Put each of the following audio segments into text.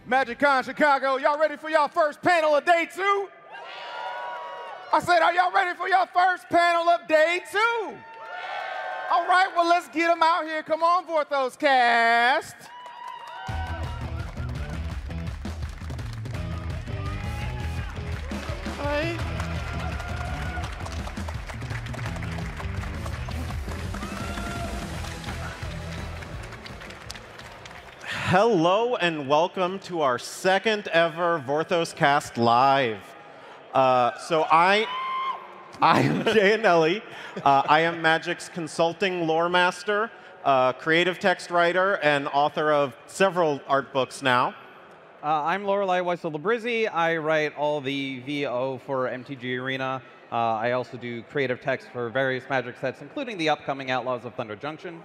MagicCon Chicago, y'all ready for y'all first panel of day 2? I said, are y'all ready for your first panel of day 2? All right, well, let's get them out here. Come on, Vorthos Cast. Hi. Hello and welcome to our second ever Vorthos Cast Live. So I am Jay Anelli. I am Magic's consulting lore master, creative text writer, and author of several art books now. I'm Lorelei Weissel-Labrizzi. I write all the VO for MTG Arena. I also do creative text for various Magic sets, including the upcoming Outlaws of Thunder Junction.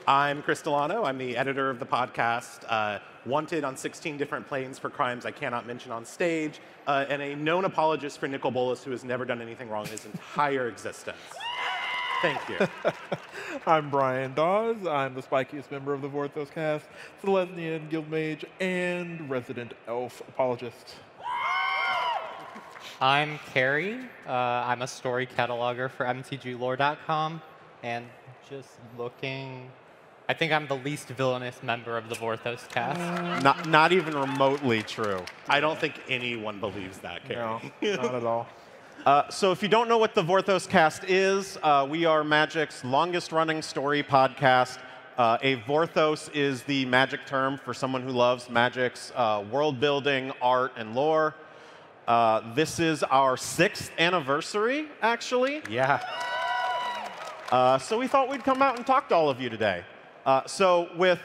I'm Chris Delano. I'm the editor of the podcast, wanted on 16 different planes for crimes I cannot mention on stage, and a known apologist for Nicol Bolas who has never done anything wrong in his entire existence. Thank you. I'm Brian Dawes. I'm the spikiest member of the Vorthos Cast, Selesnyan Guildmage, and resident elf apologist. I'm Carrie. I'm a story cataloger for MTGlore.com, and just looking... I think I'm the least villainous member of the Vorthos Cast. Not even remotely true. I don't think anyone believes that, Carrie. No, not at all. So if you don't know what the Vorthos Cast is, we are Magic's longest-running story podcast. A Vorthos is the Magic term for someone who loves Magic's world-building, art, and lore. This is our 6th anniversary, actually. Yeah. So we thought we'd come out and talk to all of you today. So with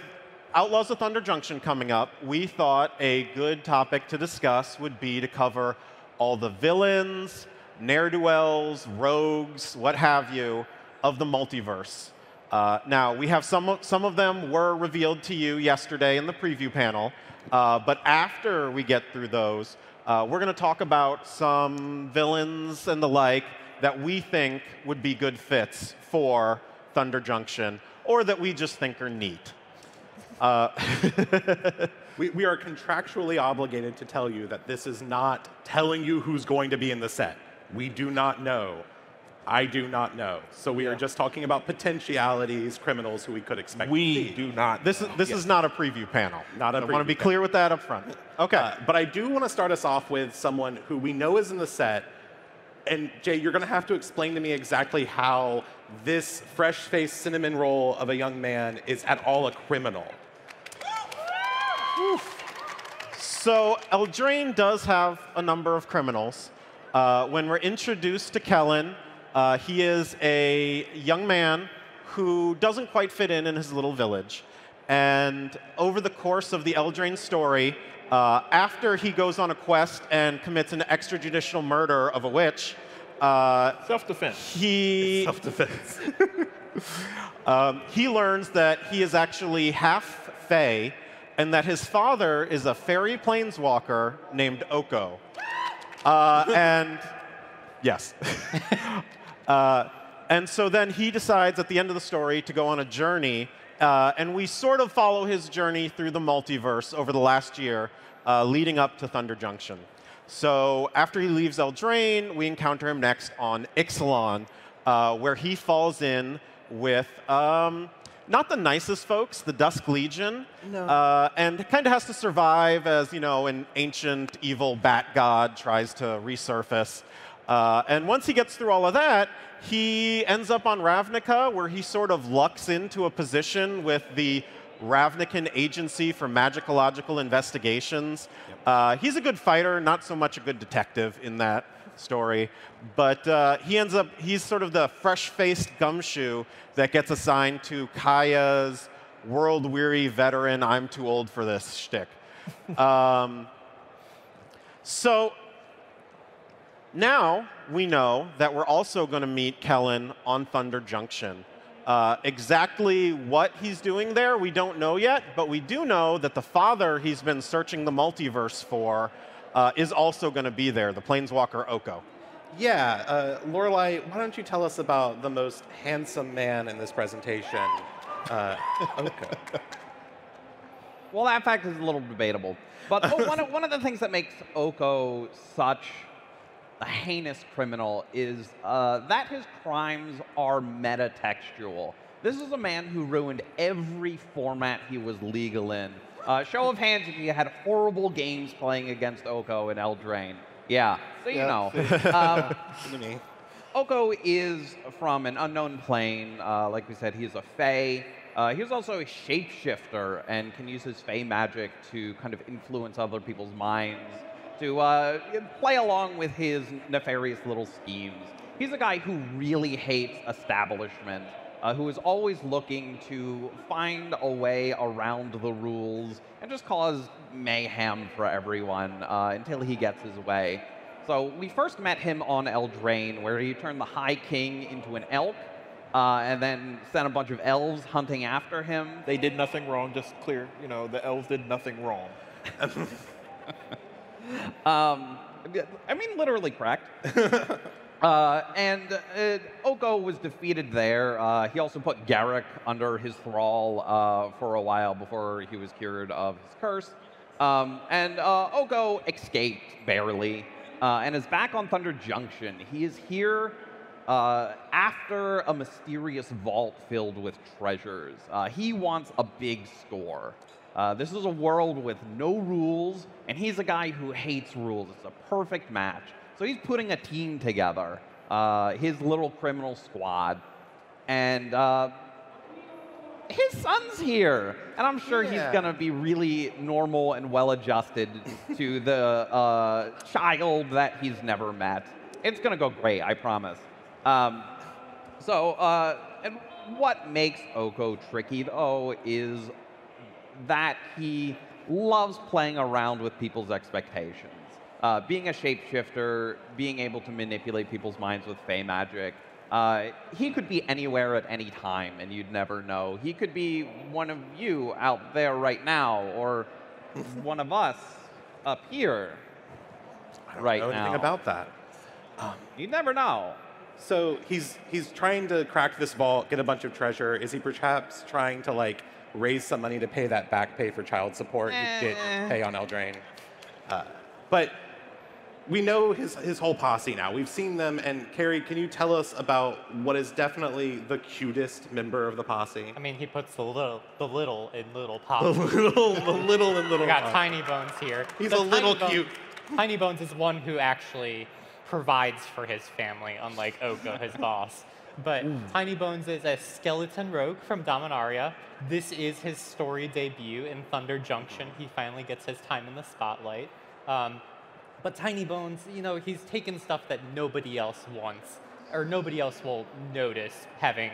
Outlaws of Thunder Junction coming up, we thought a good topic to discuss would be to cover all the villains, ne'er-do-wells, rogues, what have you, of the multiverse. Now, we have some of them were revealed to you yesterday in the preview panel, but after we get through those, we're going to talk about some villains and the like that we think would be good fits for Thunder Junction, or that we just think are neat. We are contractually obligated to tell you that this is not telling you who's going to be in the set. We do not know. I do not know. So we are just talking about potentialities, criminals who we could expect to see. We do not. This is not a preview panel. Not a I want to be preview clear with that up front. Okay. But I do want to start us off with someone who we know is in the set. And Jay, you're going to have to explain to me exactly how this fresh-faced cinnamon roll of a young man is at all a criminal. So Eldraine does have a number of criminals. When we're introduced to Kellen, he is a young man who doesn't quite fit in his little village. And over the course of the Eldraine story, after he goes on a quest and commits an extrajudicial murder of a witch, Self-defense. Self-defense. he learns that he is actually half Fae, and that his father is a fairy planeswalker named Oko. And yes. And so then he decides at the end of the story to go on a journey, and we sort of follow his journey through the multiverse over the last year, leading up to Thunder Junction. So after he leaves Eldraine, we encounter him next on Ixalan, where he falls in with not the nicest folks, the Dusk Legion, and kind of has to survive as, you know, an ancient evil bat god tries to resurface. And once he gets through all of that, he ends up on Ravnica, where he sort of lucks into a position with the Ravnican Agency for Magicological Investigations. He's a good fighter, not so much a good detective in that story. But he's sort of the fresh-faced gumshoe that gets assigned to Kaya's world-weary veteran, I'm too old for this shtick. So now we know that we're also going to meet Kellen on Thunder Junction. Exactly what he's doing there, we don't know yet, but we do know that the father he's been searching the multiverse for is also going to be there, the Planeswalker Oko. Yeah, Lorelei, why don't you tell us about the most handsome man in this presentation, Oko? Well, that fact is a little debatable. But one of the things that makes Oko such a heinous criminal is that his crimes are metatextual. This is a man who ruined every format he was legal in. Show of hands if you had horrible games playing against Oko and Eldraine. Yeah, so you know. Oko is from an unknown plane. Like we said, he's a Fae. He's also a shapeshifter and can use his Fae magic to kind of influence other people's minds, to play along with his nefarious little schemes. He's a guy who really hates establishment, who is always looking to find a way around the rules and just cause mayhem for everyone until he gets his way. So we first met him on Eldraine, where he turned the High King into an elk, and then sent a bunch of elves hunting after him. They did nothing wrong, just clear. You know, the elves did nothing wrong. I mean, literally correct. And Oko was defeated there. He also put Garrick under his thrall for a while before he was cured of his curse. And Oko escaped, barely, and is back on Thunder Junction. He is here after a mysterious vault filled with treasures. He wants a big score. This is a world with no rules, and he's a guy who hates rules. It's a perfect match. So he's putting a team together, his little criminal squad, and his son's here. And I'm sure he's going to be really normal and well-adjusted to the child that he's never met. It's going to go great, I promise. And what makes Oko tricky, though, is that he loves playing around with people's expectations. Being a shapeshifter, being able to manipulate people's minds with Fae magic, he could be anywhere at any time, and you'd never know. He could be one of you out there right now, or one of us up here right now. I don't know anything about that. You'd never know. So he's trying to crack this vault, get a bunch of treasure. Is he perhaps trying to like raise some money to pay that back pay for child support he did pay on Eldraine? But we know his whole posse now. We've seen them, and Carrie, can you tell us about what is definitely the cutest member of the posse? I mean, he puts the little in little posse. The little in little. We got posse. Tiny Bones here. He's So a little cute. Tiny Bones is one who actually provides for his family, unlike Oko, his boss. But Tiny Bones is a skeleton rogue from Dominaria. This is his story debut in Thunder Junction. He finally gets his time in the spotlight. But Tiny Bones, you know, he's taken stuff that nobody else wants, or nobody else will notice having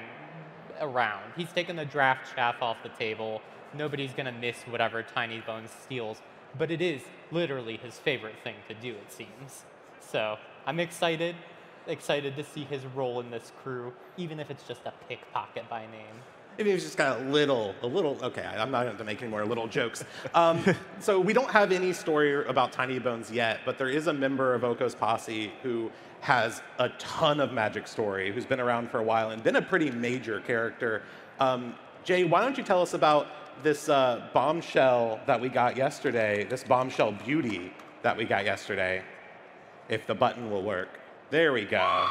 around. He's taken the draft chaff off the table. Nobody's gonna miss whatever Tiny Bones steals, but it is literally his favorite thing to do, it seems. So I'm excited to see his role in this crew, even if it's just a pickpocket by name. Maybe he's just got a little, okay, I'm not going to make any more little jokes. So we don't have any story about Tiny Bones yet, but there is a member of Oko's posse who has a ton of magic story, who's been around for a while and been a pretty major character. Jay, why don't you tell us about this bombshell that we got yesterday, this bombshell beauty that we got yesterday, if the button will work. There we go.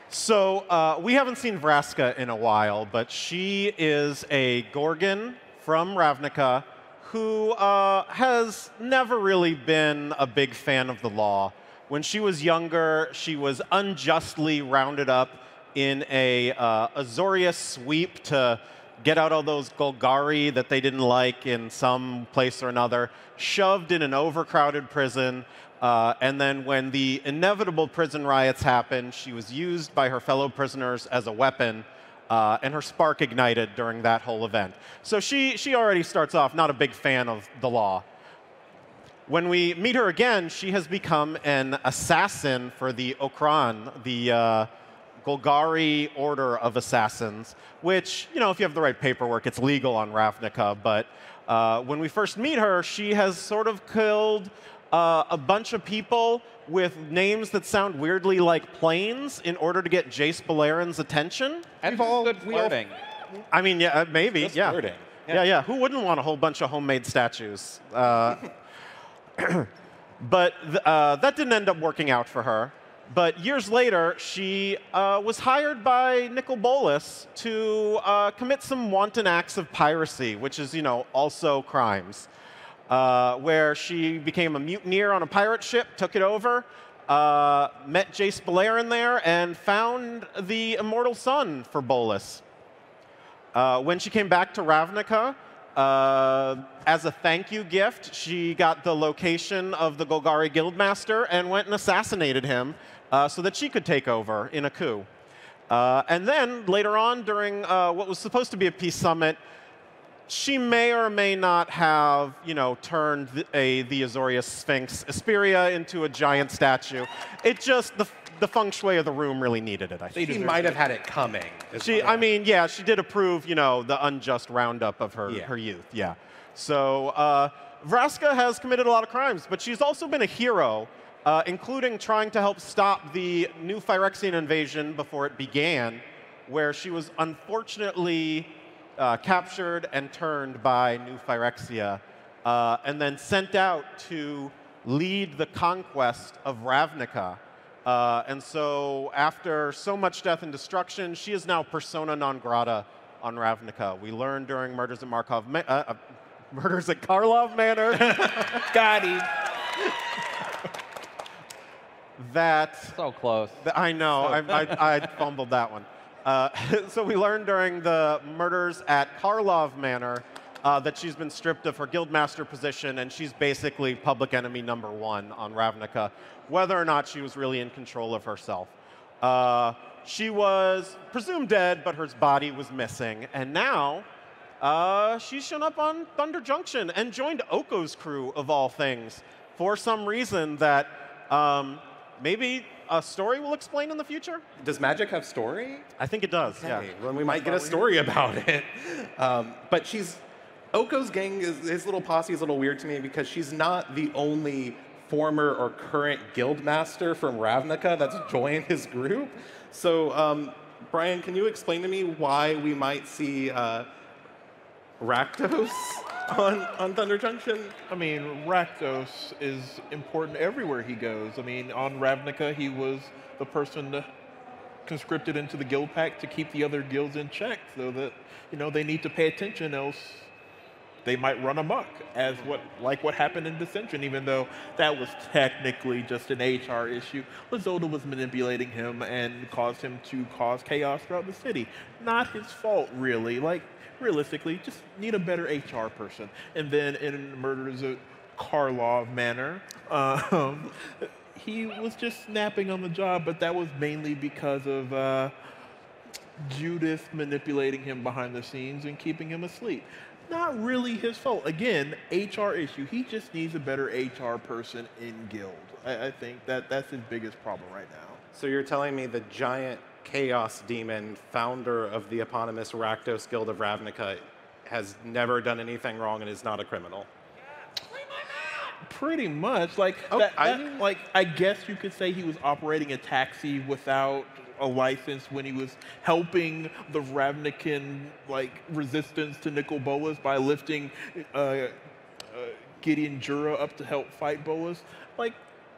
So we haven't seen Vraska in a while, but she is a Gorgon from Ravnica who has never really been a big fan of the law. When she was younger, she was unjustly rounded up in a Azorius sweep to get out all those Golgari that they didn't like in some place or another, shoved in an overcrowded prison, and then when the inevitable prison riots happened, she was used by her fellow prisoners as a weapon, and her spark ignited during that whole event. So she already starts off not a big fan of the law. When we meet her again, she has become an assassin for the Okran, the Golgari Order of Assassins, which, you know, if you have the right paperwork, it's legal on Ravnica. But when we first meet her, she has sort of killed a bunch of people with names that sound weirdly like planes in order to get Jace Balearin's attention. And good flirting. I mean, yeah, maybe, Just yeah. flirting. Yeah. Who wouldn't want a whole bunch of homemade statues? But that didn't end up working out for her. But years later, she was hired by Nicol Bolas to commit some wanton acts of piracy, which is, also crimes. Where she became a mutineer on a pirate ship, took it over, met Jace Beleren there, and found the immortal son for Bolas. When she came back to Ravnica, as a thank you gift, she got the location of the Golgari Guildmaster and went and assassinated him so that she could take over in a coup. And then later on, during what was supposed to be a peace summit, she may or may not have, turned the Azorius Sphinx Asperia into a giant statue. It just, the feng shui of the room really needed it, I think. She might have had it coming. She did approve, the unjust roundup of her youth, yeah. So Vraska has committed a lot of crimes, but she's also been a hero, including trying to help stop the New Phyrexian invasion before it began, where she was unfortunately captured and turned by New Phyrexia, and then sent out to lead the conquest of Ravnica. And so after so much death and destruction, she is now persona non grata on Ravnica. We learned during Murders at Murders at Karlov Manor. Got him. That So close. I know, I fumbled that one. So we learned during the Murders at Karlov Manor that she's been stripped of her guildmaster position, and she's basically public enemy #1 on Ravnica, whether or not she was really in control of herself. She was presumed dead, but her body was missing, and now she's shown up on Thunder Junction and joined Oko's crew, of all things, for some reason that maybe a story will explain in the future? Does Magic have story? I think it does, Okay, yeah. well, we might get a story about it. But Oko's gang, his little posse is a little weird to me because she's not the only former or current guildmaster from Ravnica that's joined his group. So, Brian, can you explain to me why we might see Rastos on Thunder Junction? I mean, Rastos is important everywhere he goes. I mean, on Ravnica, he was the person conscripted into the guild pact to keep the other guilds in check, so that they need to pay attention, else they might run amok, like what happened in Dissension, even though that was technically just an HR issue. Lazota was manipulating him and caused him to cause chaos throughout the city. Not his fault, really. Realistically, just need a better HR person. And then in Murders at Karlov Manor, he was just snapping on the job, but that was mainly because of Judith manipulating him behind the scenes and keeping him asleep. Not really his fault. Again, HR issue. He just needs a better HR person in guild. I think that's his biggest problem right now. So you're telling me the giant chaos demon, founder of the eponymous Rakdos Guild of Ravnica, has never done anything wrong and is not a criminal? Pretty much. I guess you could say he was operating a taxi without a license when he was helping the Ravnican resistance to Nicol Bolas by lifting Gideon Jura up to help fight Bolas.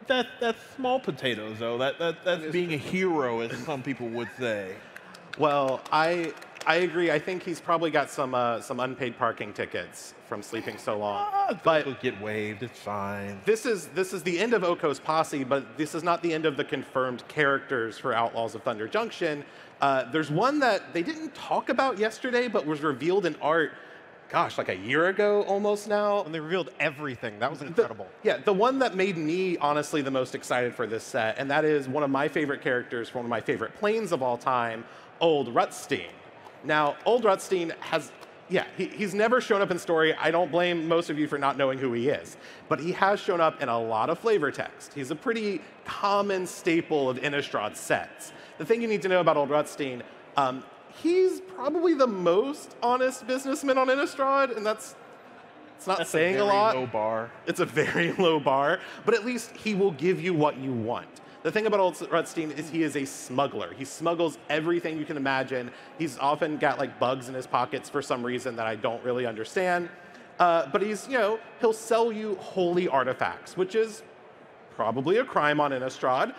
That's small potatoes, though. That's being a hero, as some people would say. Well, I agree. I think he's probably got some unpaid parking tickets from sleeping so long. But they'll get waived. It's fine. This is the end of Oko's posse, but this is not the end of the confirmed characters for Outlaws of Thunder Junction. There's one that they didn't talk about yesterday, but was revealed in art, gosh, like a year ago almost now. And they revealed everything. That was incredible. The one that made me honestly the most excited for this set, and that is one of my favorite characters from one of my favorite planes of all time, Old Rutstein. Now, Old Rutstein he's never shown up in story. I don't blame most of you for not knowing who he is. But he has shown up in a lot of flavor text. He's a pretty common staple of Innistrad sets. The thing you need to know about Old Rutstein, he's probably the most honest businessman on Innistrad, and that's not saying a lot. Low bar. It's a very low bar, but at least he will give you what you want. The thing about old Rutstein is he is a smuggler. He smuggles everything you can imagine. He's often got like bugs in his pockets for some reason that I don't really understand. But he's, he'll sell you holy artifacts, which is probably a crime on Innistrad.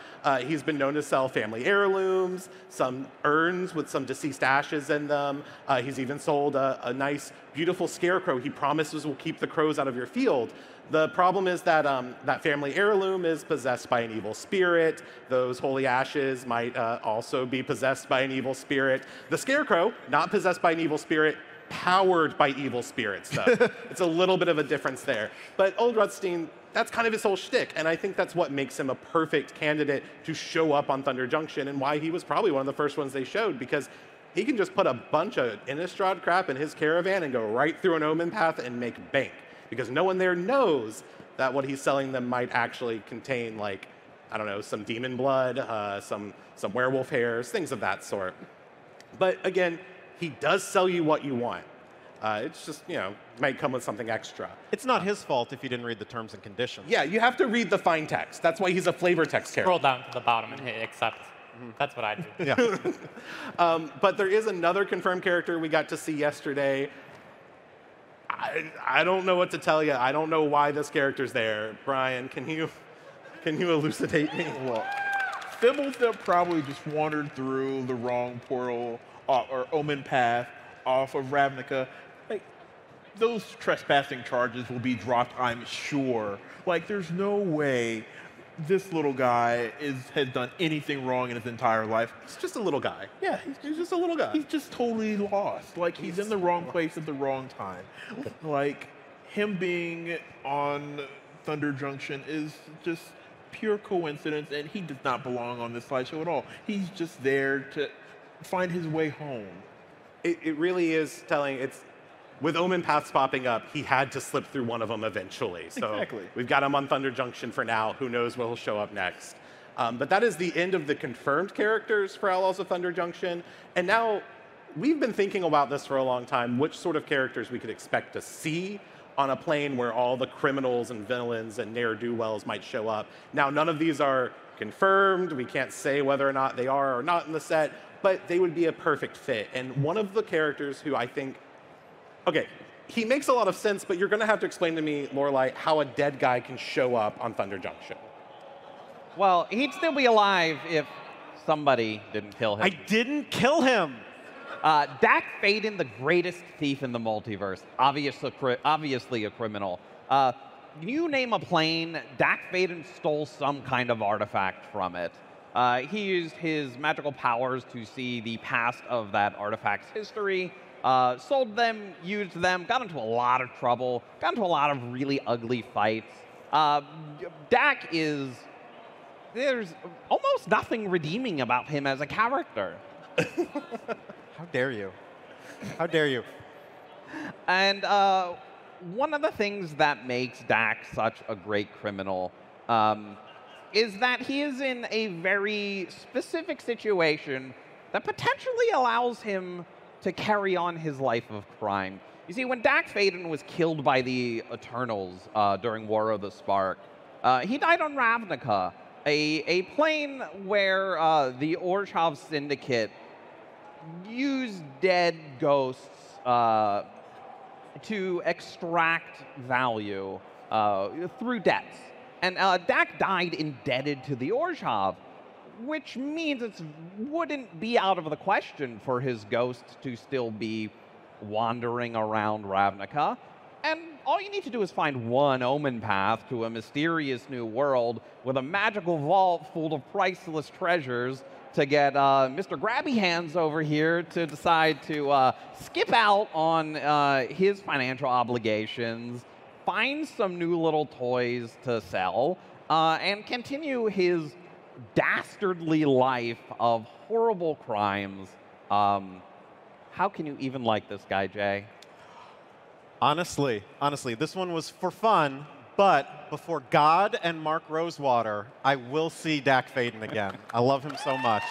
He's been known to sell family heirlooms, some urns with some deceased ashes in them. He's even sold a nice, beautiful scarecrow he promises will keep the crows out of your field. The problem is that that family heirloom is possessed by an evil spirit. Those holy ashes might also be possessed by an evil spirit. The scarecrow, not possessed by an evil spirit, powered by evil spirits, though. It's a little bit of a difference there. But old Rutstein, that's kind of his whole shtick, and I think that's what makes him a perfect candidate to show up on Thunder Junction and why he was probably one of the first ones they showed, because he can just put a bunch of Innistrad crap in his caravan and go right through an Omenpath and make bank, because no one there knows that what he's selling them might actually contain, like, I don't know, some demon blood, some werewolf hairs, things of that sort. But again, he does sell you what you want. It's just, might come with something extra. It's not his fault if you didn't read the terms and conditions. Yeah, you have to read the fine text. That's why he's a flavor text character. Scroll down to the bottom and hit accept. That's what I do. Yeah. But there is another confirmed character we got to see yesterday. I don't know what to tell you. I don't know why this character's there. Brian, can you elucidate me? Well, Fibble that probably just wandered through the wrong portal or Omenpath off of Ravnica. Like, those trespassing charges will be dropped, I'm sure. Like, there's no way this little guy has done anything wrong in his entire life. He's just a little guy. Yeah, He's just a little guy. he's just totally lost. Like, he's in the wrong place at the wrong time. Like, him being on Thunder Junction is just pure coincidence, and he does not belong on this slideshow at all. He's just there to find his way home. It really is telling. It's with Omenpaths popping up, he had to slip through one of them eventually. So Exactly. we've got him on Thunder Junction for now. Who knows where he'll show up next? But that is the end of the confirmed characters for Outlaws of Thunder Junction. And now we've been thinking about this for a long time, which sort of characters we could expect to see on a plane where all the criminals and villains and ne'er-do-wells might show up. Now, none of these are confirmed. We can't say whether or not they are or not in the set, but they would be a perfect fit. And one of the characters who I think, okay, he makes a lot of sense, but you're going to have to explain to me, Lorelai, how a dead guy can show up on Thunder Junction. Well, he'd still be alive if somebody didn't kill him. I didn't kill him. Dak Faden, the greatest thief in the multiverse, obviously a criminal. You name a plane, Dak Faden stole some kind of artifact from it. He used his magical powers to see the past of that artifact's history, sold them, used them, got into a lot of trouble, got into a lot of really ugly fights. Dak is... There's almost nothing redeeming about him as a character. How dare you? How dare you? And one of the things that makes Dak such a great criminal is that he is in a very specific situation that potentially allows him to carry on his life of crime. You see, when Dak Faden was killed by the Eternals during War of the Spark, he died on Ravnica, a plane where the Orchov Syndicate used dead ghosts to extract value through debts. And Dak died indebted to the Orchov, which means it wouldn't be out of the question for his ghost to still be wandering around Ravnica. And all you need to do is find one Omenpath to a mysterious new world with a magical vault full of priceless treasures to get Mr. Grabby Hands over here to decide to skip out on his financial obligations, find some new little toys to sell, and continue his dastardly life of horrible crimes. How can you even like this guy, Jay? Honestly, this one was for fun, but before God and Mark Rosewater, I will see Dak Faden again. I love him so much.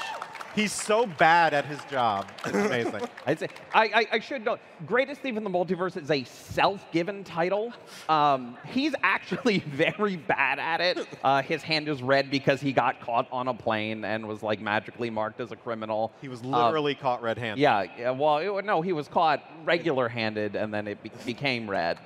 He's so bad at his job. It's amazing. I'd say, I should know, Greatest Thief in the Multiverse is a self-given title. He's actually very bad at it. His hand is red because he got caught on a plane and was like magically marked as a criminal. He was literally caught red-handed. Yeah, well, no, he was caught regular-handed and then it became red.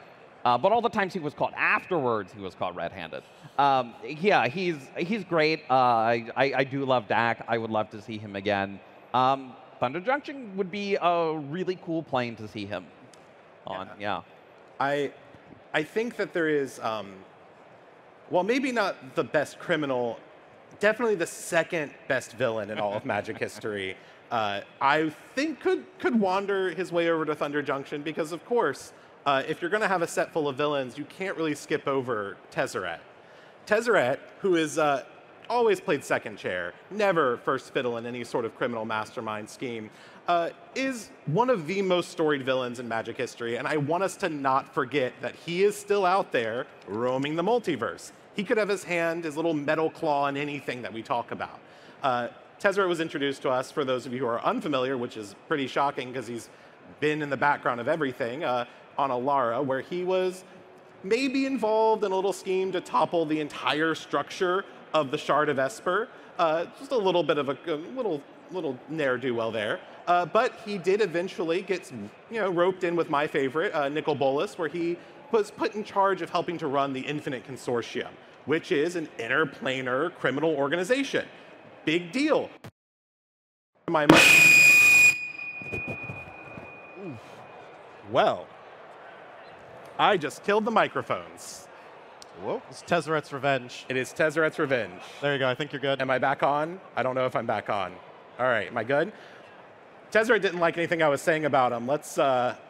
But all the times he was caught afterwards, he was caught red-handed. Yeah, he's great. I do love Dak. I would love to see him again. Thunder Junction would be a really cool plane to see him on. Yeah. I think that there is, well, maybe not the best criminal, definitely the second best villain in all of Magic history. I think could wander his way over to Thunder Junction because, of course, if you're going to have a set full of villains, you can't really skip over Tezzeret. Tezzeret, who is always played second chair, never first fiddle in any sort of criminal mastermind scheme, is one of the most storied villains in Magic history, and I want us to not forget that he is still out there roaming the multiverse. He could have his hand, his little metal claw in anything that we talk about. Tezzeret was introduced to us, for those of you who are unfamiliar, which is pretty shocking because he's been in the background of everything, on Alara, where he was maybe involved in a little scheme to topple the entire structure of the Shard of Esper. Just a little bit of a little ne'er-do-well there. But he did eventually get roped in with my favorite, Nicol Bolas, where he was put in charge of helping to run the Infinite Consortium, which is an interplanar criminal organization. Big deal. Well, I just killed the microphones. Whoa. It's Tezzeret's revenge. It is Tezzeret's revenge. There you go. I think you're good. Am I back on? I don't know if I'm back on. All right, am I good? Tezzeret didn't like anything I was saying about him. Let's, sorry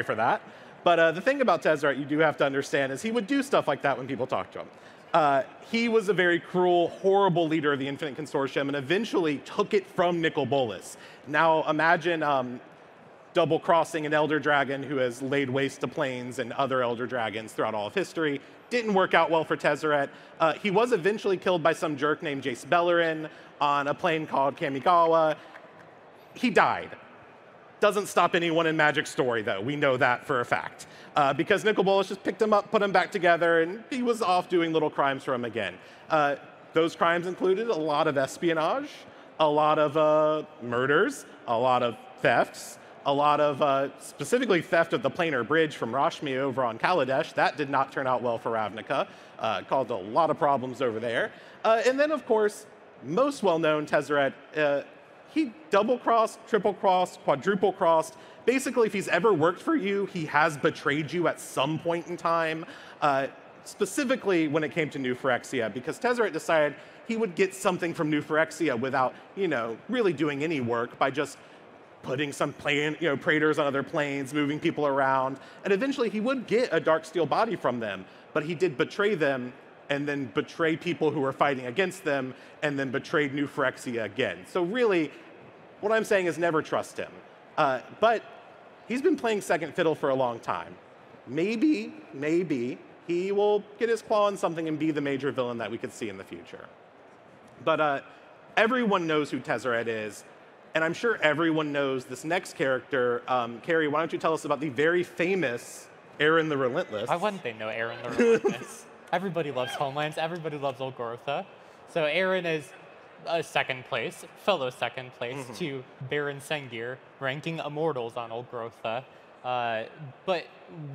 for that. But the thing about Tezzeret you do have to understand is he would do stuff like that when people talk to him. He was a very cruel, horrible leader of the Infinite Consortium and eventually took it from Nicol Bolas. Now imagine double-crossing an Elder Dragon who has laid waste to planes and other Elder Dragons throughout all of history. Didn't work out well for Tezzeret. He was eventually killed by some jerk named Jace Bellerin on a plane called Kamigawa. He died. Doesn't stop anyone in Magic story, though. We know that for a fact. Because Nicol Bolas just picked him up, put him back together, and he was off doing little crimes for him again. Those crimes included a lot of espionage, a lot of murders, a lot of thefts, a lot of specifically theft of the planar bridge from Rashmi over on Kaladesh. That did not turn out well for Ravnica. Caused a lot of problems over there. And then, of course, most well-known Tezzeret, he double-crossed, triple-crossed, quadruple-crossed. Basically, if he's ever worked for you, he has betrayed you at some point in time, specifically when it came to New Phyrexia, because Tezzeret decided he would get something from New Phyrexia without, really doing any work by just putting some praetors on other planes, moving people around, and eventually he would get a Darksteel body from them, but he did betray them and then betray people who were fighting against them, and then betrayed New Phyrexia again. So really, what I'm saying is never trust him. But he's been playing second fiddle for a long time. Maybe he will get his claw on something and be the major villain that we could see in the future. But everyone knows who Tezzeret is, and I'm sure everyone knows this next character. Carrie, why don't you tell us about the very famous Aaron the Relentless? Why wouldn't they know Aaron the Relentless? Everybody loves Homelands. Everybody loves Old Grotha. So Aaron is second place, fellow second place to Baron Sengir, ranking Immortals on Old Grotha. But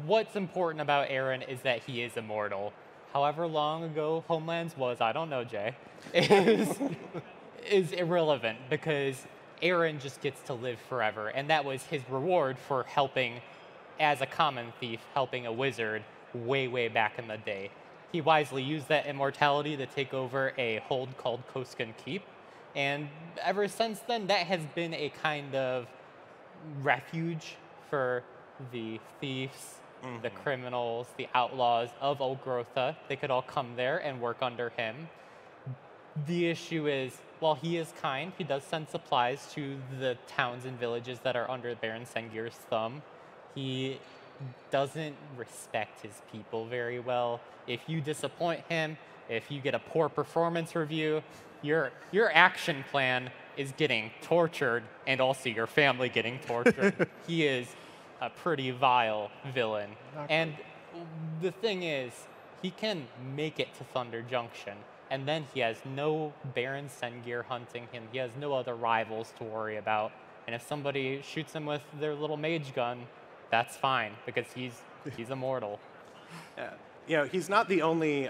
what's important about Aaron is that he is immortal. However long ago Homelands was, I don't know, Jay, is irrelevant because Aaron just gets to live forever. And that was his reward for helping, as a common thief, helping a wizard way, way back in the day. He wisely used that immortality to take over a hold called Koskan Keep. And ever since then, that has been a kind of refuge for the thieves, the criminals, the outlaws of Old Grotha. They could all come there and work under him. The issue is, while he is kind, he does send supplies to the towns and villages that are under Baron Sengir's thumb. He doesn't respect his people very well. If you disappoint him, if you get a poor performance review, your action plan is getting tortured and also your family getting tortured. He is a pretty vile villain. And the thing is, he can make it to Thunder Junction, and then he has no Baron Sengir hunting him. He has no other rivals to worry about. And if somebody shoots him with their little mage gun, that's fine, because he's immortal. Yeah. You know, he's not the only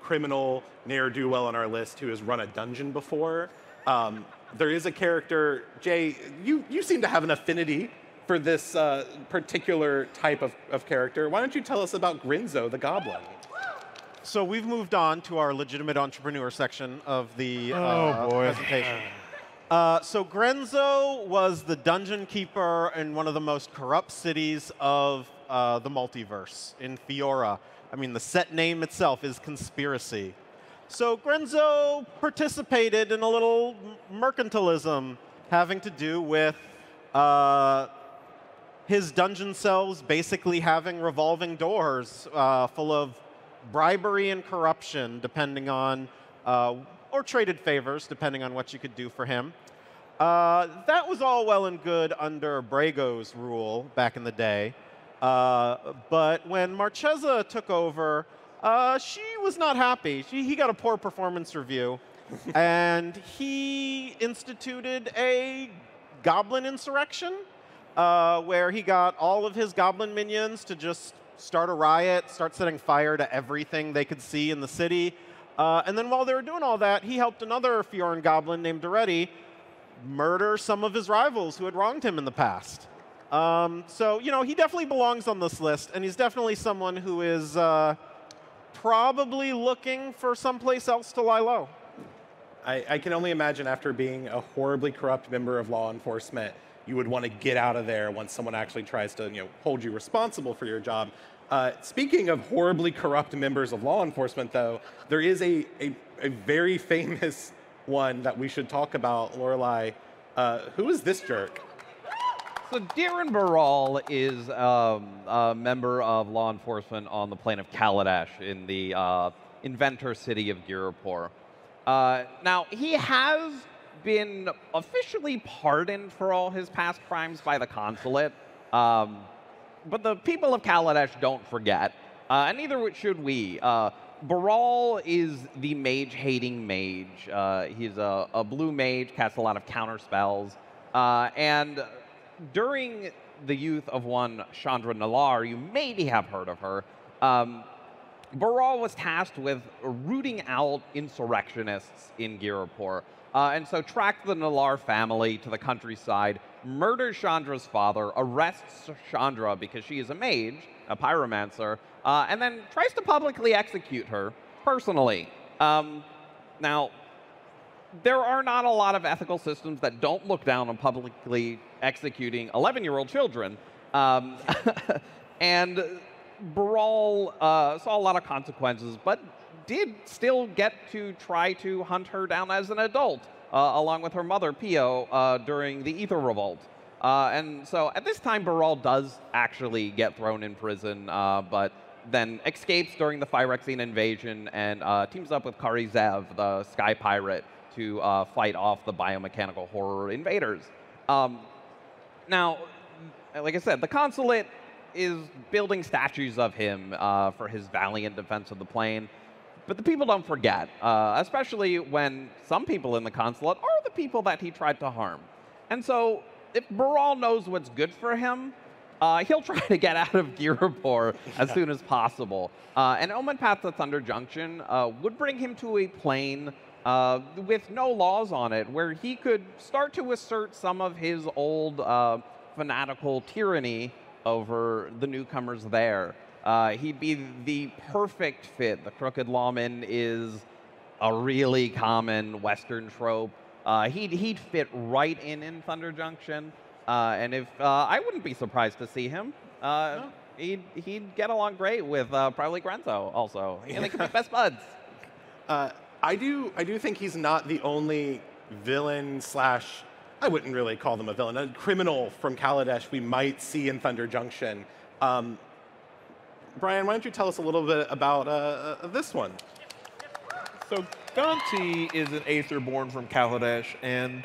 criminal ne'er-do-well on our list who has run a dungeon before. There is a character, Jay, you seem to have an affinity for this particular type of character. Why don't you tell us about Grenzo the Goblin? So we've moved on to our legitimate entrepreneur section of the presentation. So Grenzo was the dungeon keeper in one of the most corrupt cities of the multiverse, in Fiora. I mean, the set name itself is Conspiracy. So Grenzo participated in a little mercantilism having to do with his dungeon cells basically having revolving doors full of bribery and corruption, depending on, or traded favors, depending on what you could do for him. That was all well and good under Brago's rule back in the day. But when Marchesa took over, she was not happy. He got a poor performance review, and he instituted a goblin insurrection, where he got all of his goblin minions to just start a riot, start setting fire to everything they could see in the city. And then while they were doing all that, he helped another Fioran goblin named Taret murder some of his rivals who had wronged him in the past. So, you know, he definitely belongs on this list, and he's definitely someone who is probably looking for someplace else to lie low. I can only imagine after being a horribly corrupt member of law enforcement, you would want to get out of there once someone actually tries to, you know, hold you responsible for your job. Speaking of horribly corrupt members of law enforcement, though, there is a very famous one that we should talk about, Lorelai. Who is this jerk? So Darren Baral is a member of law enforcement on the plane of Kaladesh in the inventor city of Girapur. Now, he has been officially pardoned for all his past crimes by the consulate, but the people of Kaladesh don't forget, and neither should we. Baral is the mage-hating mage. He's a blue mage, casts a lot of counter spells, and during the youth of one Chandra Nalar, you maybe have heard of her, Baral was tasked with rooting out insurrectionists in Girapur, and so tracked the Nalar family to the countryside, murders Chandra's father, arrests Chandra because she is a mage, a pyromancer, and then tries to publicly execute her personally. Now, there are not a lot of ethical systems that don't look down on publicly executing 11-year-old children. And Baral saw a lot of consequences, but did still get to try to hunt her down as an adult, along with her mother, Pio, during the Ether Revolt. And so at this time, Baral does actually get thrown in prison, but then escapes during the Phyrexian invasion and teams up with Kari Zev, the sky pirate, to fight off the biomechanical horror invaders. Now, like I said, the consulate is building statues of him for his valiant defense of the plane. But the people don't forget, especially when some people in the consulate are the people that he tried to harm. And so if Baral knows what's good for him, he'll try to get out of Girapur as soon as possible. And Omenpath to Thunder Junction would bring him to a plane with no laws on it, where he could start to assert some of his old fanatical tyranny over the newcomers there. He'd be the perfect fit. The Crooked Lawman is a really common Western trope. He'd fit right in Thunder Junction, and if I wouldn't be surprised to see him. No. He'd get along great with probably Grenzo also, and they could be best buds. I do think he's not the only villain slash, I wouldn't really call them a villain, a criminal from Kaladesh we might see in Thunder Junction. Brian, why don't you tell us a little bit about this one? So Ganti is an Aether born from Kaladesh, and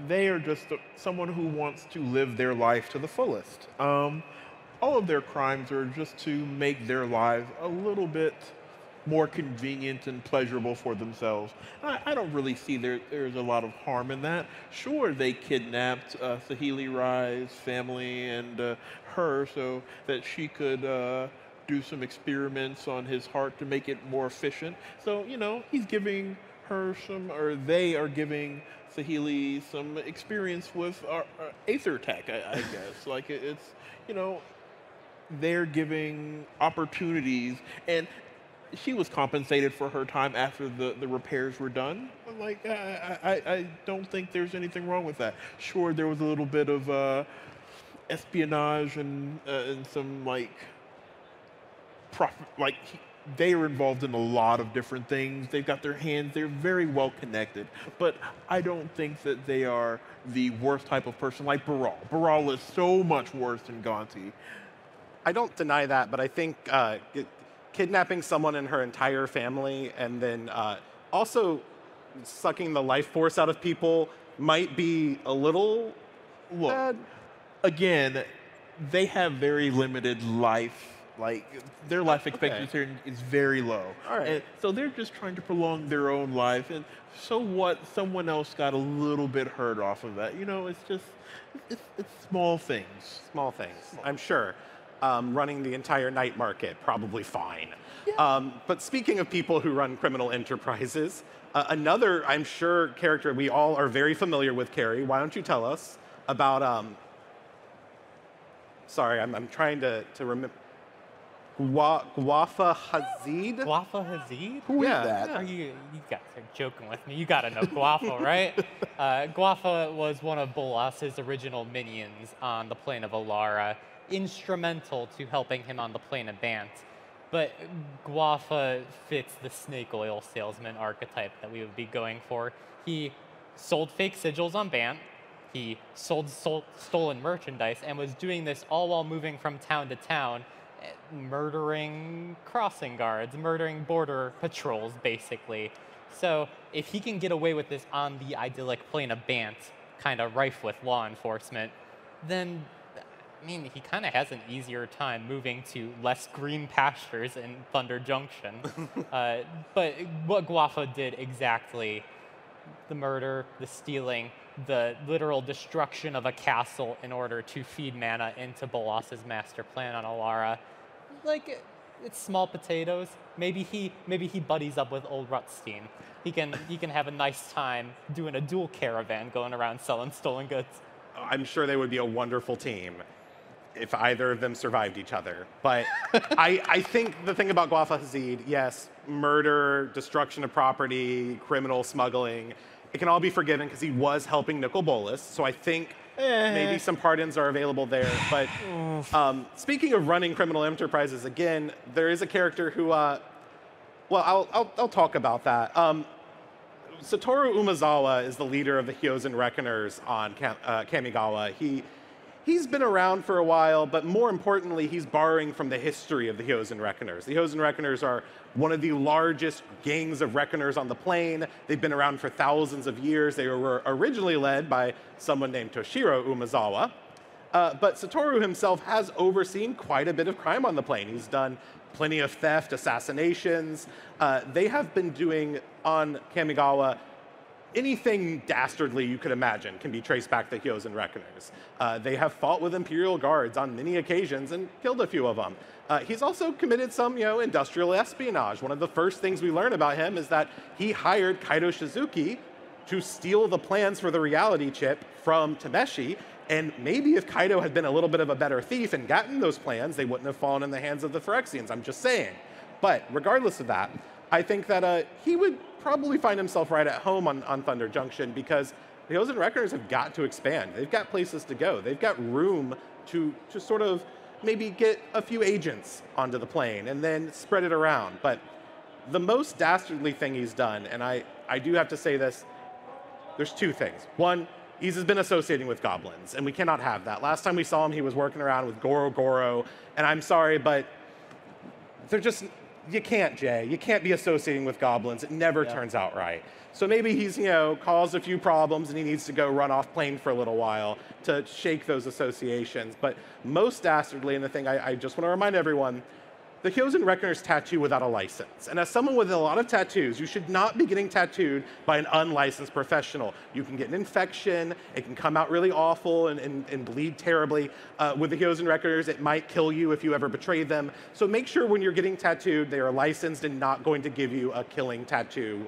they are just someone who wants to live their life to the fullest. All of their crimes are just to make their lives a little bit more convenient and pleasurable for themselves. I don't really see there's a lot of harm in that. Sure, they kidnapped Saheeli Rai's family and her so that she could do some experiments on his heart to make it more efficient. So, you know, he's giving her some, or they are giving Saheeli some experience with Aether tech, I guess. Like, it's, you know, they're giving opportunities, and she was compensated for her time after the repairs were done. Like, I don't think there's anything wrong with that. Sure, there was a little bit of espionage and some, like, they are involved in a lot of different things. They've got their hands, they're very well connected. But I don't think that they are the worst type of person like Baral. Baral is so much worse than Ganti. I don't deny that, but I think kidnapping someone and her entire family and then also sucking the life force out of people might be a little bad. Again, they have very limited life. Like, their life expectancy is very low. All right. And so they're just trying to prolong their own life. And so what? Someone else got a little bit hurt off of that. You know, it's just, it's small things. Small things, I'm sure. Running the entire night market, probably fine. Yeah. But speaking of people who run criminal enterprises, another, I'm sure, character we all are very familiar with, Carrie, why don't you tell us about, sorry, I'm trying to remember. Ghafa Hazid? Ghafa Hazid? Who is that? Are you guys are joking with me. You gotta know Ghafa, right? Ghafa was one of Bolas's original minions on the plane of Alara, instrumental to helping him on the plane of Bant. But Ghafa fits the snake oil salesman archetype that we would be going for. He sold fake sigils on Bant. He sold stolen merchandise and was doing this all while moving from town to town, murdering crossing guards, murdering border patrols, basically. So if he can get away with this on the idyllic plane of Bant, kind of rife with law enforcement, then, I mean, he kind of has an easier time moving to less green pastures in Thunder Junction. But what Ghafa did exactly, the murder, the stealing, the literal destruction of a castle in order to feed mana into Bolas's master plan on Alara, like, it's small potatoes. Maybe he buddies up with old Rutstein. He can have a nice time doing a dual caravan going around selling stolen goods. I'm sure they would be a wonderful team if either of them survived each other. But I think the thing about Ghafa Hazid, yes, murder, destruction of property, criminal smuggling, it can all be forgiven because he was helping Nicol Bolas. So I think maybe some pardons are available there. But speaking of running criminal enterprises, again, there is a character who, well, I'll talk about that. Satoru Umezawa is the leader of the Hyozen Reckoners on Kamigawa. He's been around for a while, but more importantly, he's borrowing from the history of the Hyozen Reckoners. The Hyozen Reckoners are one of the largest gangs of Reckoners on the plane. They've been around for thousands of years. They were originally led by someone named Toshiro Umezawa. But Satoru himself has overseen quite a bit of crime on the plane. He's done plenty of theft, assassinations. They have been doing on Kamigawa anything dastardly you could imagine can be traced back to the Hyozen Reckoners. They have fought with Imperial guards on many occasions and killed a few of them. He's also committed some, industrial espionage. One of the first things we learn about him is that he hired Kaido Shizuki to steal the plans for the reality chip from Tameshi. And maybe if Kaido had been a little bit of a better thief and gotten those plans, they wouldn't have fallen in the hands of the Phyrexians. I'm just saying. But regardless of that, I think that he would probably find himself right at home on Thunder Junction because the Hyozen Reckoners have got to expand. They've got places to go. They've got room to sort of maybe get a few agents onto the plane and then spread it around. But the most dastardly thing he's done, and I do have to say this, there's two things. One, he's been associating with goblins, and we cannot have that. Last time we saw him, he was working around with Goro Goro, and I'm sorry, but they're just, you can't, Jay. You can't be associating with goblins. It never turns out right. So maybe he's, caused a few problems and he needs to go run off plane for a little while to shake those associations. But most dastardly, and the thing I just want to remind everyone, the Hyozen Reckoner's tattoo without a license. And as someone with a lot of tattoos, you should not be getting tattooed by an unlicensed professional. You can get an infection, it can come out really awful and bleed terribly. With the Hyozen Reckoners, it might kill you if you ever betray them. So make sure when you're getting tattooed, they are licensed and not going to give you a killing tattoo.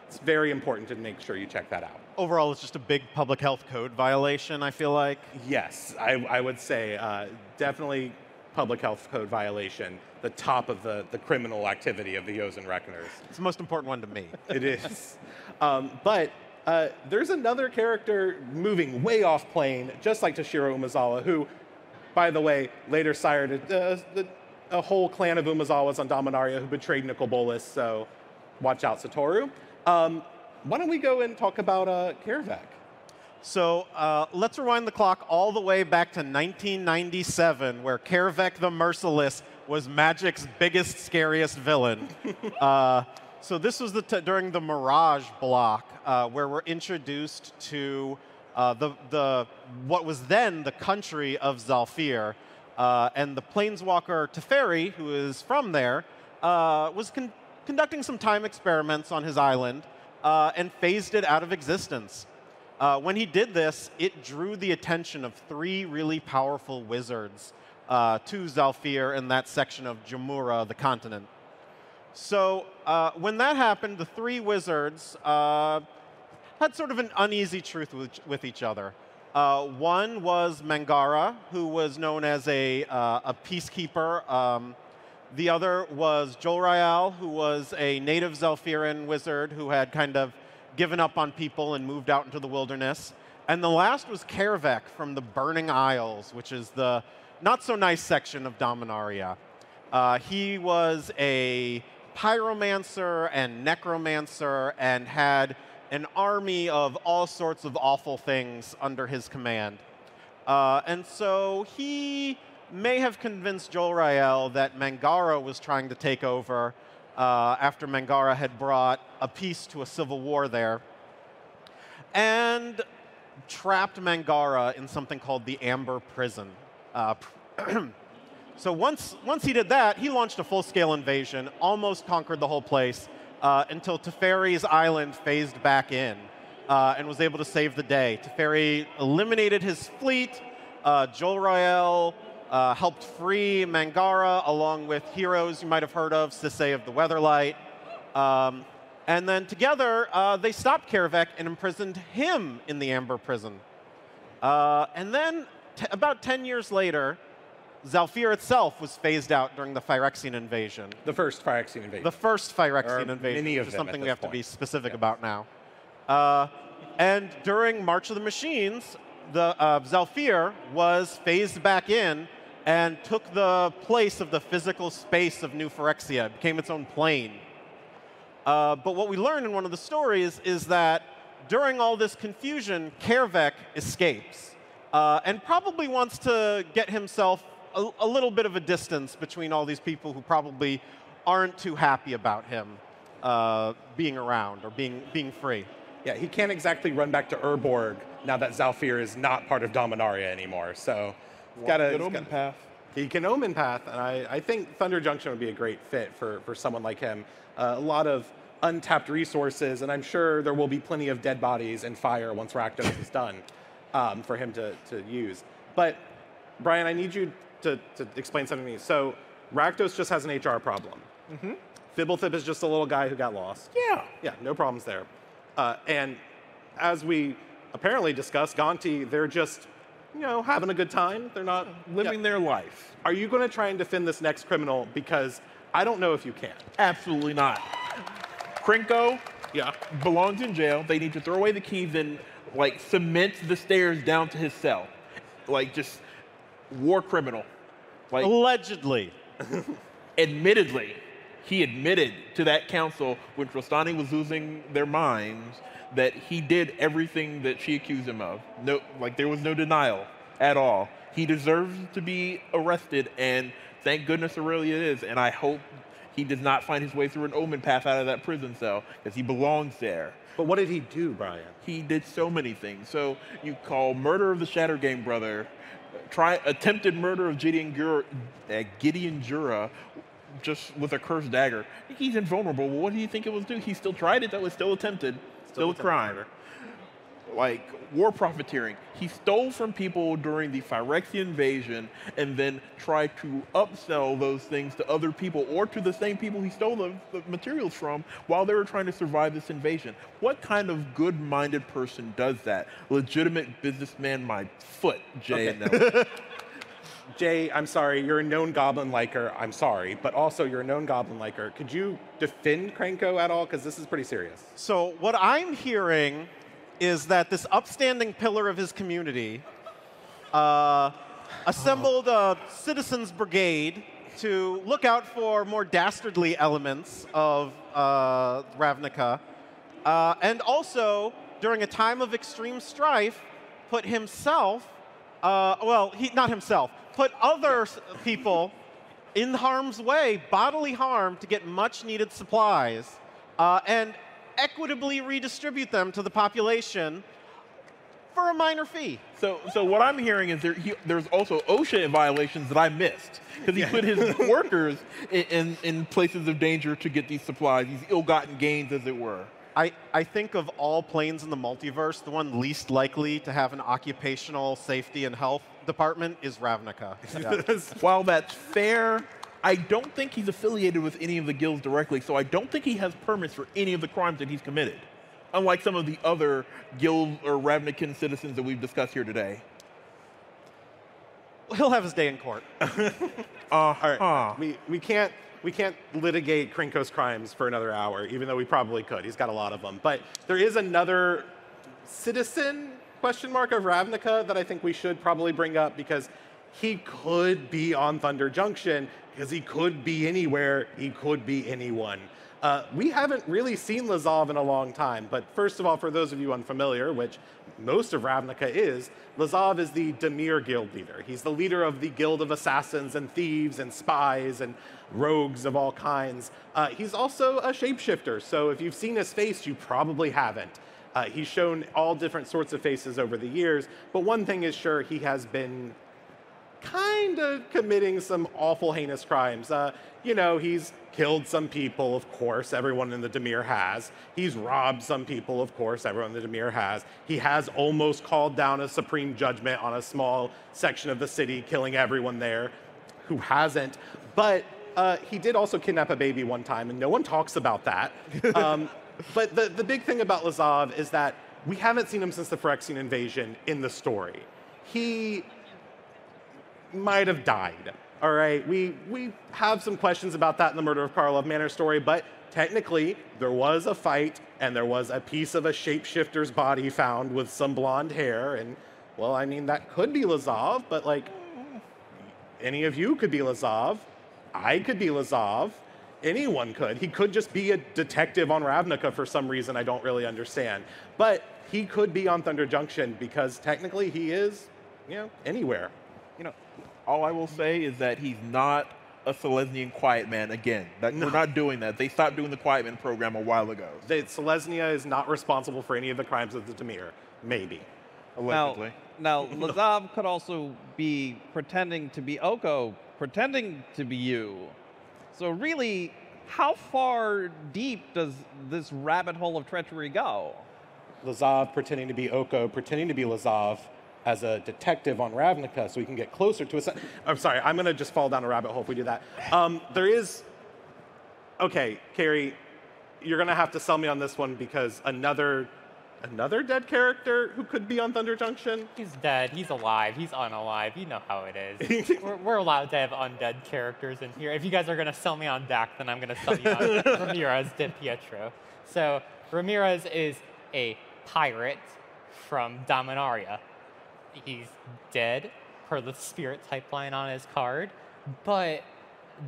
It's very important to make sure you check that out. Overall, it's just a big public health code violation, I feel like. Yes, I would say definitely public health code violation, the top of the criminal activity of the Hyozen Reckoners. It's the most important one to me. It is. But there's another character moving way off plane, just like Toshiro Umezawa, who, by the way, later sired a whole clan of Umezawas on Dominaria who betrayed Nicol Bolas, so watch out, Satoru. Why don't we go and talk about Kvec? So let's rewind the clock all the way back to 1997, where Kvec the Merciless was Magic's biggest, scariest villain. So this was during the Mirage block, where we're introduced to what was then the country of Zhalfir, and the planeswalker Teferi, who is from there, was conducting some time experiments on his island and phased it out of existence. When he did this, it drew the attention of 3 really powerful wizards to Zhalfir in that section of Jamura, the continent. So when that happened, the 3 wizards had sort of an uneasy truth with each other. One was Mangara, who was known as a peacekeeper. The other was Jolrael, who was a native Zhalfiran wizard who had kind of given up on people and moved out into the wilderness. And the last was Kvec from the Burning Isles, which is the not-so-nice section of Dominaria. He was a pyromancer and necromancer and had an army of all sorts of awful things under his command. And so he may have convinced Jolrael that Mangara was trying to take over after Mangara had brought a peace to a civil war there, and trapped Mangara in something called the Amber Prison. So once he did that, he launched a full-scale invasion, almost conquered the whole place, until Teferi's island phased back in and was able to save the day. Teferi eliminated his fleet. Jolrael helped free Mangara, along with heroes you might have heard of, Sisay of the Weatherlight. And then together, they stopped Kvec and imprisoned him in the Amber Prison. And then, about 10 years later, Zhalfir itself was phased out during the Phyrexian invasion. The first Phyrexian invasion. The first Phyrexian invasion, which is something we have to be specific about now. And during March of the Machines, the Zhalfir was phased back in and took the place of the physical space of New Phyrexia. It became its own plane. But what we learn in one of the stories is that during all this confusion, Kvec escapes and probably wants to get himself a little bit of a distance between all these people who probably aren't too happy about him being around or being free. Yeah, he can't exactly run back to Urborg now that Zhalfir is not part of Dominaria anymore. So he's got to Omenpath. He can Omenpath, and I think Thunder Junction would be a great fit for someone like him. A lot of untapped resources, and I'm sure there will be plenty of dead bodies and fire once Rakdos is done for him to use. But Brian, I need you to explain something to me. So Rakdos just has an HR problem. Mm-hmm. Fibble is just a little guy who got lost. Yeah. Yeah, no problems there. And as we apparently discussed, Ganti, they're just, having a good time. They're not Living their life. Are you going to try and defend this next criminal? Because I don't know if you can. Absolutely not. Krenko belongs in jail. They need to throw away the keys and, cement the stairs down to his cell. Just war criminal. Allegedly. Admittedly, he admitted to that council when Rutstein was losing their minds that he did everything that she accused him of. No, there was no denial at all. He deserves to be arrested, and thank goodness Aurelia is. And I hope he does not find his way through an Omenpath out of that prison cell because he belongs there. But what did he do, Brian? He did so many things. So you call murder of the Shatter Game brother, attempted murder of Gideon Jura, just with a cursed dagger. He's invulnerable. Well, what do you think it was due? He still tried it, though. It's still attempted. Still a crime. Murder. Like war profiteering. He stole from people during the Phyrexian invasion and then tried to upsell those things to other people or to the same people he stole the materials from while they were trying to survive this invasion. What kind of good-minded person does that? Legitimate businessman, my foot, Jay. Okay. Jay, I'm sorry, you're a known goblin liker. I'm sorry, but also you're a known goblin liker. Could you defend Krenko at all? Because this is pretty serious. So what I'm hearing is that this upstanding pillar of his community assembled a citizens brigade to look out for more dastardly elements of Ravnica, and also, during a time of extreme strife, put himself, not himself, put other people in harm's way, bodily harm, to get much-needed supplies, and equitably redistribute them to the population for a minor fee. So what I'm hearing is there's also OSHA violations that I missed because he put his workers in places of danger to get these supplies, these ill-gotten gains, as it were. I think of all planes in the multiverse, the one least likely to have an occupational safety and health department is Ravnica. Yeah. While that's fair, I don't think he's affiliated with any of the guilds directly, so I don't think he has permits for any of the crimes that he's committed, unlike some of the other guild or Ravnican citizens that we've discussed here today. He'll have his day in court. All right. We can't litigate Krenko's crimes for another hour, even though we probably could. He's got a lot of them. But there is another citizen, of Ravnica, that I think we should probably bring up, because he could be on Thunder Junction, because he could be anywhere, he could be anyone. We haven't really seen Lazav in a long time, but first of all, for those of you unfamiliar, which most of Ravnica is, Lazav is the Dimir guild leader. He's the leader of the guild of assassins and thieves and spies and rogues of all kinds. He's also a shapeshifter, so if you've seen his face, you probably haven't. He's shown all different sorts of faces over the years, but one thing is sure, he has been kind of committing some awful, heinous crimes. He's killed some people, of course, everyone in the Dimir has. He's robbed some people, of course, everyone in the Dimir has. He has almost called down a supreme judgment on a small section of the city, killing everyone there. Who hasn't? But he did also kidnap a baby one time, and no one talks about that. But the big thing about Lazav is that we haven't seen him since the Phyrexian invasion in the story. He might have died, all right? We have some questions about that in the Murder of Karlov Manor story, but technically there was a fight and there was a piece of a shapeshifter's body found with some blonde hair, and, well, I mean, that could be Lazav, but, like, any of you could be Lazav. I could be Lazav. Anyone could. He could just be a detective on Ravnica for some reason I don't really understand. But he could be on Thunder Junction because technically he is, anywhere. All I will say is that he's not a Selesnyan Quiet Man again. We're not doing that. They stopped doing the Quiet Man program a while ago. Selesnya is not responsible for any of the crimes of the Dimir. Maybe. Allegedly. Now Lazav could also be pretending to be Oko, pretending to be you. So really, how far deep does this rabbit hole of treachery go? Lazav pretending to be Oko, pretending to be Lazav as a detective on Ravnica so we can get closer to a... I'm sorry, I'm going to just fall down a rabbit hole if we do that. There is... Okay, Carrie, you're going to have to sell me on this one because another dead character who could be on Thunder Junction? He's dead. He's alive. He's unalive. You know how it is. we're allowed to have undead characters in here. If you guys are going to sell me on Dak, then I'm going to sell you on Ramirez de Pietro. So Ramirez is a pirate from Dominaria. He's dead per the spirit type line on his card, but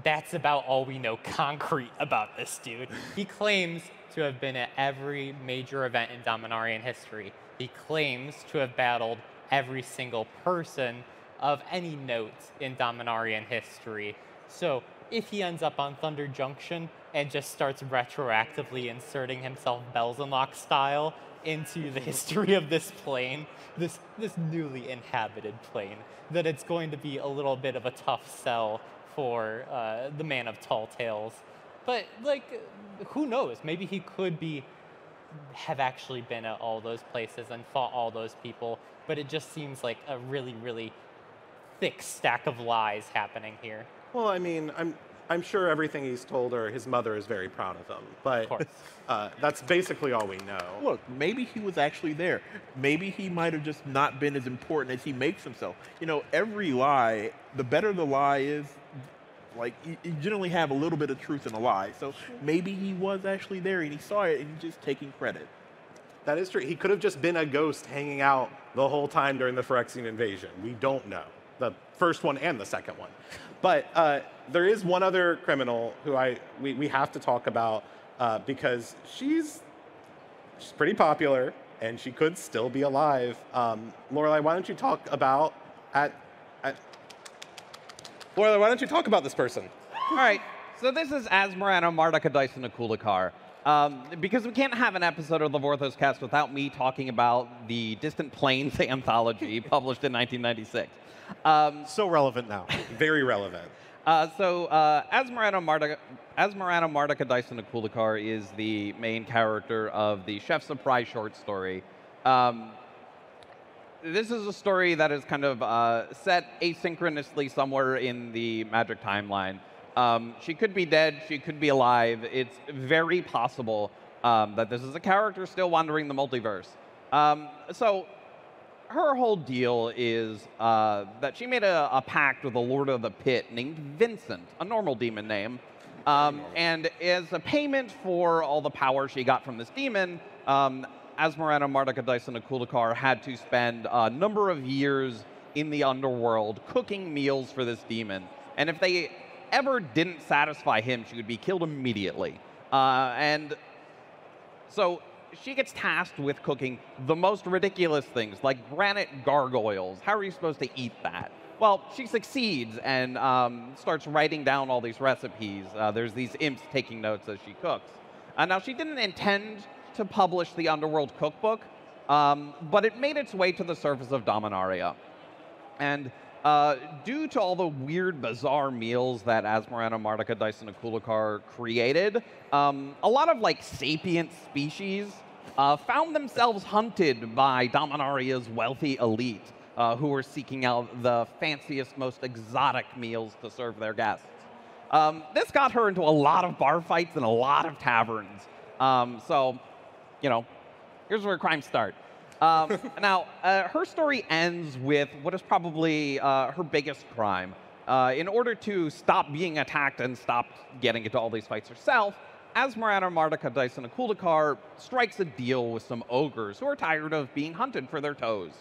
that's about all we know concrete about this dude. He claims to have been at every major event in Dominarian history. He claims to have battled every single person of any note in Dominarian history. So if he ends up on Thunder Junction and just starts retroactively inserting himself Bells and Lock style into the history of this plane, this newly inhabited plane, that it's going to be a little bit of a tough sell for the man of tall tales. But like, who knows? Maybe he could have actually been at all those places and fought all those people. But it just seems like a really, really thick stack of lies happening here. Well, I mean, I'm sure everything he's told her, his mother is very proud of him. But that's basically all we know. Look, maybe he was actually there. Maybe he might have just not been as important as he makes himself. You know, every lie, the better the lie is, like, you generally have a little bit of truth in a lie. So maybe he was actually there and he saw it and he's just taking credit. That is true. He could have just been a ghost hanging out the whole time during the Phyrexian invasion. We don't know. The first one and the second one. But there is one other criminal who we have to talk about because she's pretty popular and she could still be alive. Lorelai, why don't you talk about Lorelai, why don't you talk about this person? All right, so this is Azmorana Mardaka Dyson Akulikar. Because we can't have an episode of the Vorthos Cast without me talking about the Distant Plains anthology published in 1996. So relevant now. Very relevant. Azmorana Mardaka Dyson Akulikar is the main character of the Chef Surprise short story. This is a story that is kind of set asynchronously somewhere in the Magic timeline. She could be dead, she could be alive. It's very possible that this is a character still wandering the multiverse. So her whole deal is that she made a pact with a Lord of the Pit named Vincent, a normal demon name. And as a payment for all the power she got from this demon, Azmorana Mardaka Dyson Akulikar had to spend a number of years in the underworld cooking meals for this demon. And if they ever didn't satisfy him, she would be killed immediately. And so she gets tasked with cooking the most ridiculous things, like granite gargoyles. How are you supposed to eat that? Well, she succeeds and starts writing down all these recipes. There's these imps taking notes as she cooks. Now, she didn't intend to publish the Underworld cookbook, but it made its way to the surface of Dominaria. And due to all the weird, bizarre meals that Azmorana Mardaka Dyson Akulikar created, a lot of like sapient species found themselves hunted by Dominaria's wealthy elite, who were seeking out the fanciest, most exotic meals to serve their guests. This got her into a lot of bar fights and a lot of taverns. So, you know, here's where crimes start. Now, her story ends with what is probably her biggest crime. In order to stop being attacked and stop getting into all these fights herself, Azmorana Mardaka Dyson Akulikar strikes a deal with some ogres who are tired of being hunted for their toes.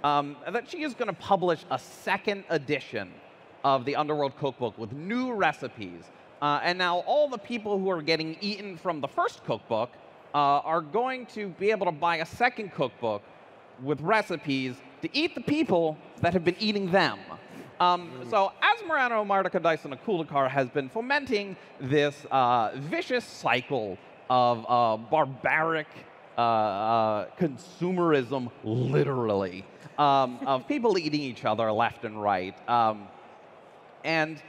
That she is going to publish a second edition of the Underworld cookbook with new recipes. And now all the people who are getting eaten from the first cookbook are going to be able to buy a second cookbook with recipes to eat the people that have been eating them. So Azmorana Mardaka Dyson Akulikar has been fomenting this vicious cycle of barbaric consumerism, literally, of people eating each other left and right. And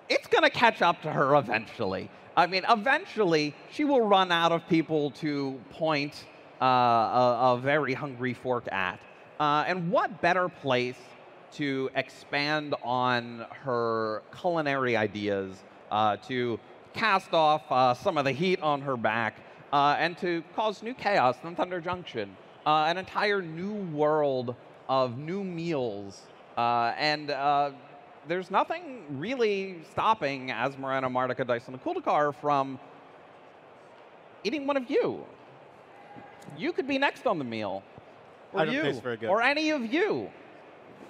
it's going to catch up to her eventually. I mean, eventually, she will run out of people to point a very hungry fork at. And what better place to expand on her culinary ideas, to cast off some of the heat on her back, and to cause new chaos in Thunder Junction, an entire new world of new meals. There's nothing really stopping Azmorana Mardaka Dyson Akulikar from eating one of you. You could be next on the meal. Or I don't you. taste very good. Or any of you.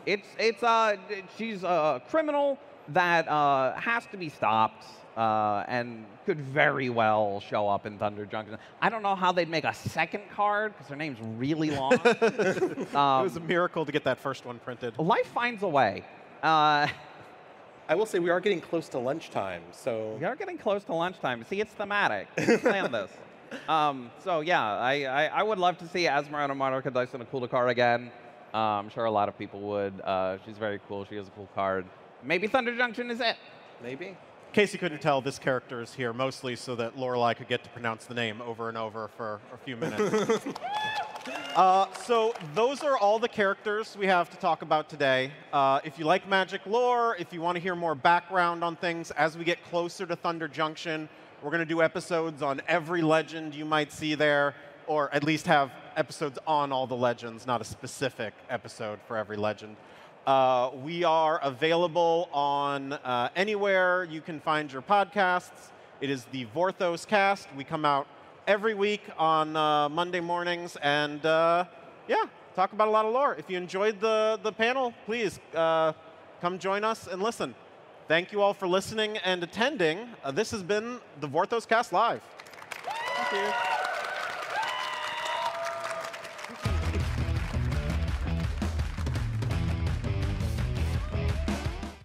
She's a criminal that has to be stopped and could very well show up in Thunder Junction. I don't know how they'd make a second card because her name's really long. It was a miracle to get that first one printed. Life finds a way. I will say we are getting close to lunchtime, so... We are getting close to lunchtime. See, it's thematic. We planned this. So yeah, I would love to see Esmeralda Monarcha Dyson a cool card again. I'm sure a lot of people would. She's very cool. She has a cool card. Maybe Thunder Junction is it. Maybe. In case you couldn't tell, this character is here mostly so that Lorelei could get to pronounce the name over and over for a few minutes. So those are all the characters we have to talk about today. If you like Magic lore, if you want to hear more background on things, as we get closer to Thunder Junction, we're going to do episodes on every legend you might see there, or at least have episodes on all the legends, not a specific episode for every legend. We are available on anywhere you can find your podcasts. It is the Vorthos Cast. We come out every week on Monday mornings, and yeah, talk about a lot of lore. If you enjoyed the panel, please come join us and listen. Thank you all for listening and attending. This has been the Vorthos Cast Live. Thank you.